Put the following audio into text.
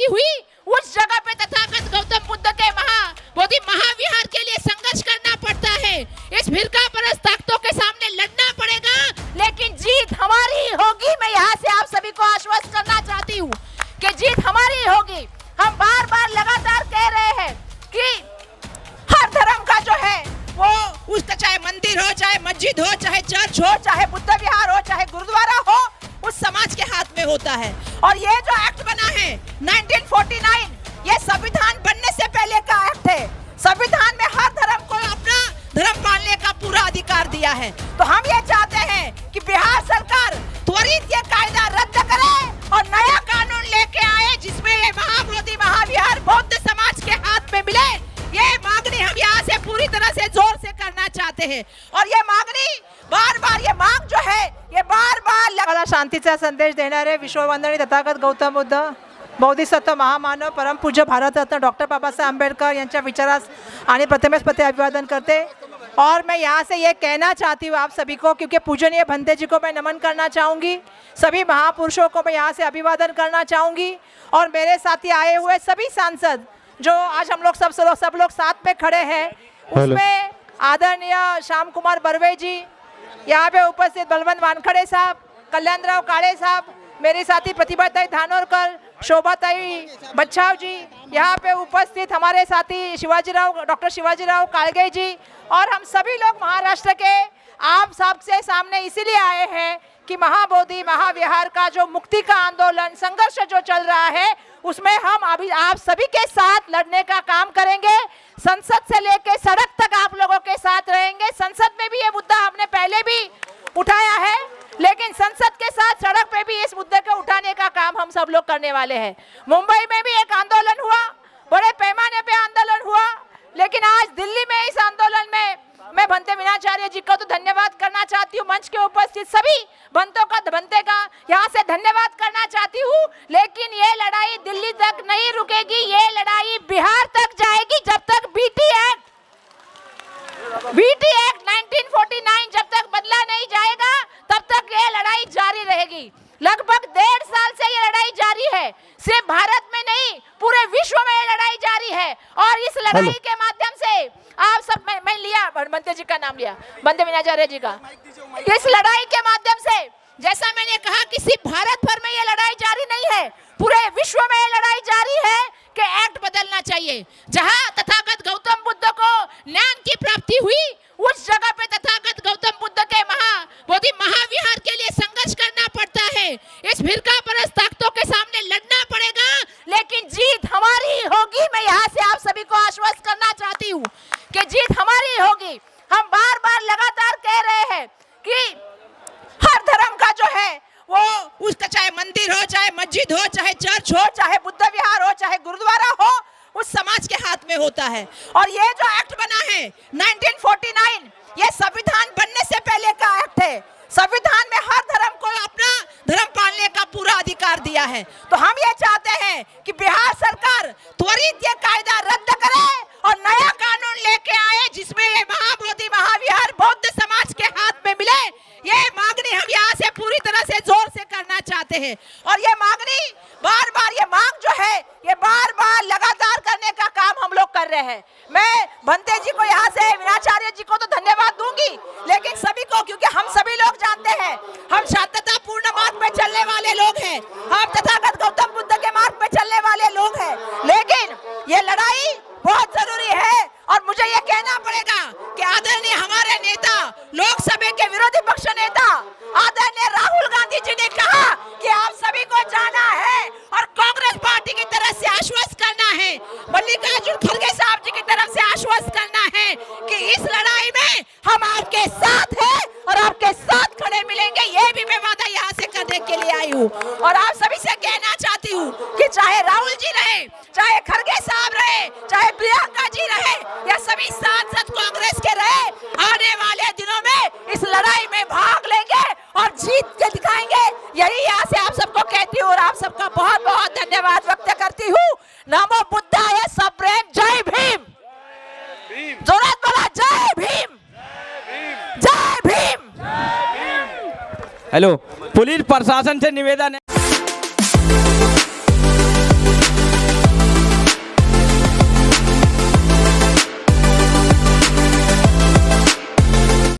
हुई उस जगह पे तथागत गौतम बुद्ध के बोधि महाविहार के लिए संघर्ष करना पड़ता है। इस फिरका परस्त ताकतों के सामने लड़ना पड़ेगा, लेकिन जीत हमारी होगी। मैं यहाँ से आप सभी को आश्वस्त करना चाहती हूँ कि जीत हमारी होगी। हम बार बार लगातार कह रहे हैं कि हर धर्म का जो है वो उसका चाहे मंदिर हो, चाहे मस्जिद हो, चाहे चर्च हो, चाहे बुद्ध विहार हो, चाहे गुरुद्वारा हो, उस समाज के हाथ में होता है। और ये जो एक्ट बना है 1949, ये संविधान बनने से पहले का एक्ट है। संविधान में हर धर्म को अपना धर्म पालने का पूरा अधिकार दिया है। तो हम ये चाहते हैं कि बिहार सरकार त्वरित ये कायदा रद्द करे और नया कानून लेके आए, जिसमें ये महाबोधि महाविहार बौद्ध समाज के हाथ में मिले। ये मांगनी हम यहाँ से पूरी तरह से जोर से करना चाहते हैं। और ये मांगनी बार बार, ये मांग जो है ये बार बार शांतीचा संदेश देणारे विश्ववंदनीय तथागत गौतम बुद्ध बोधिसत्व महामानव परम पूज्य भारतरत्न डॉक्टर बाबासाहेब आंबेडकर यांच्या विचारास आणि प्रथमेश प्रति अभिवादन करते। और मैं यहाँ से ये कहना चाहती हूँ आप सभी को, क्योंकि पूजनीय भंते जी को मैं नमन करना चाहूँगी, सभी महापुरुषों को मैं यहाँ से अभिवादन करना चाहूँगी, और मेरे साथी आए हुए सभी सांसद जो आज हम लोग सब लोग साथ में खड़े हैं, उसमें आदरणीय श्याम कुमार बर्वे जी, यहाँ पे उपस्थित बलवंत वानखड़े साहब, कल्याणराव काळे साहब, मेरी साथी प्रतिभाताई धानोरकर, शोभाताई बच्छाव जी, यहाँ पे उपस्थित हमारे साथी डॉक्टर शिवाजीराव काळगे जी, और हम सभी लोग महाराष्ट्र के आप सबसे सामने इसीलिए आए हैं कि महाबोधि महाविहार का जो मुक्ति का आंदोलन संघर्ष जो चल रहा है, उसमें हम अभी आप सभी के साथ लड़ने का काम करेंगे। संसद से लेकर सड़क तक आप लोगों के साथ रहेंगे। संसद में भी ये मुद्दा हमने पहले भी उठाया है, लेकिन संसद के साथ सड़क पे भी इस मुद्दे को उठाने का काम हम सब लोग करने वाले हैं। मुंबई में भी एक आंदोलन हुआ, बड़े पैमाने पे आंदोलन हुआ, लेकिन आज दिल्ली में इस आंदोलन में मैं भंते मीनाचार्य जी को तो धन्यवाद करना चाहती हूँ, मंच के उपस्थित सभी भंतों का यहाँ से धन्यवाद करना चाहती हूँ। लेकिन ये लड़ाई दिल्ली तक नहीं रुकेगी, ये लड़ाई बिहार तक जाएगी। जब तक बीटी एक्ट 1949 जब तक बदला नहीं जाएगा, तब तक ये लड़ाई जारी रहेगी। लगभग 1.5 साल से ये लड़ाई जारी है, सिर्फ भारत में नहीं पूरे विश्व में ये लड़ाई जारी है। और इस लड़ाई के माध्यम से आप सब, मैं लिया भंते जी का नाम लिया, भंते मीनाचार्य जी का, इस लड़ाई के माध्यम से जैसा मैंने कहा कि सिर्फ भारत भर में ये लड़ाई जारी नहीं है, पूरे विश्व में ये लड़ाई जारी है कि एक्ट बदलना चाहिए। जहां तथागत गौतम बुद्ध को ज्ञान की प्राप्ति हुई, उस जगह पे तथागत गौतम बुद्ध के बोधि महाविहार के लिए संघर्ष करना पड़ता है। इस फिरका परस्त ताकतों के सामने लड़ना पड़ेगा, लेकिन जीत हमारी होगी। मैं यहाँ से आप सभी को आश्वस्त करना चाहती हूँ कि जीत हमारी होगी। हम बार बार लगातार कह रहे हैं कि हर धर्म का जो है वो उसका चाहे मंदिर हो, चाहे मस्जिद हो, चाहे चर्च हो, चाहे बुद्ध विहार हो, चाहे गुरुद्वारा हो, उस समाज के हाथ में होता है। और ये जो एक्ट बना है 1949, ये संविधान बनने से पहले का एक्ट है। संविधान में हर धर्म को अपना धर्म पालने का पूरा अधिकार दिया है। तो हम ये चाहते हैं कि बिहार सरकार त्वरित ये कायदा रद्द करे और नया कानून लेके आए, जिसमें ये महाबोधि महाविहार बौद्ध समाज के हाथ में मिले। ये मांगनी हम यहाँ से पूरी तरह से जोर से करना चाहते हैं। और ये मांगनी बार बार, ये मांग जो है ये बार बार लगातार करने का काम हम लोग कर रहे हैं। मैं भंते जी को यहाँ से, मीनाचार्य जी को तो धन्यवाद दूंगी, लेकिन सभी को, क्योंकि हम सभी लोग जानते हैं हम शांततापूर्ण मार्ग पे चलने वाले लोग हैं, हम तथागत गौतम बुद्ध के मार्ग पे चलने वाले लोग हैं, लेकिन ये लड़ाई बहुत जरूरी है। और मुझे ये कहना पड़ेगा कि आदरणीय हमारे नेता, लोकसभा के विरोधी पक्ष नेता आदरणीय राहुल गांधी जी ने कहा कि आप सभी को जाना है और कांग्रेस पार्टी की तरफ से आश्वस्त करना है, मल्लिकार्जुन खड़गे साहब जी की तरफ से आश्वस्त करना है कि इस लड़ाई में हम आपके साथ हैं और आपके साथ खड़े मिलेंगे। ये भी मैं वादा यहाँ से करने के लिए आई हूँ। और आप सभी से कहना चाहती हूँ कि चाहे राहुल जी रहे, चाहे खड़गे साहब रहे, चाहे प्रियंका जी रहे, या सभी सांसद कांग्रेस के रहे, आने वाले दिनों में इस लड़ाई में भाग लेंगे और जीत के दिखाएंगे। यही यहाँ से आप सबको कहती हूँ और आप सबका बहुत बहुत धन्यवाद व्यक्त करती हूँ। नमो बुद्धाय सप्रेम, जय भीम। जोरात बोला, जय भीम, जय भीम। हेलो, पुलिस प्रशासन से निवेदन है।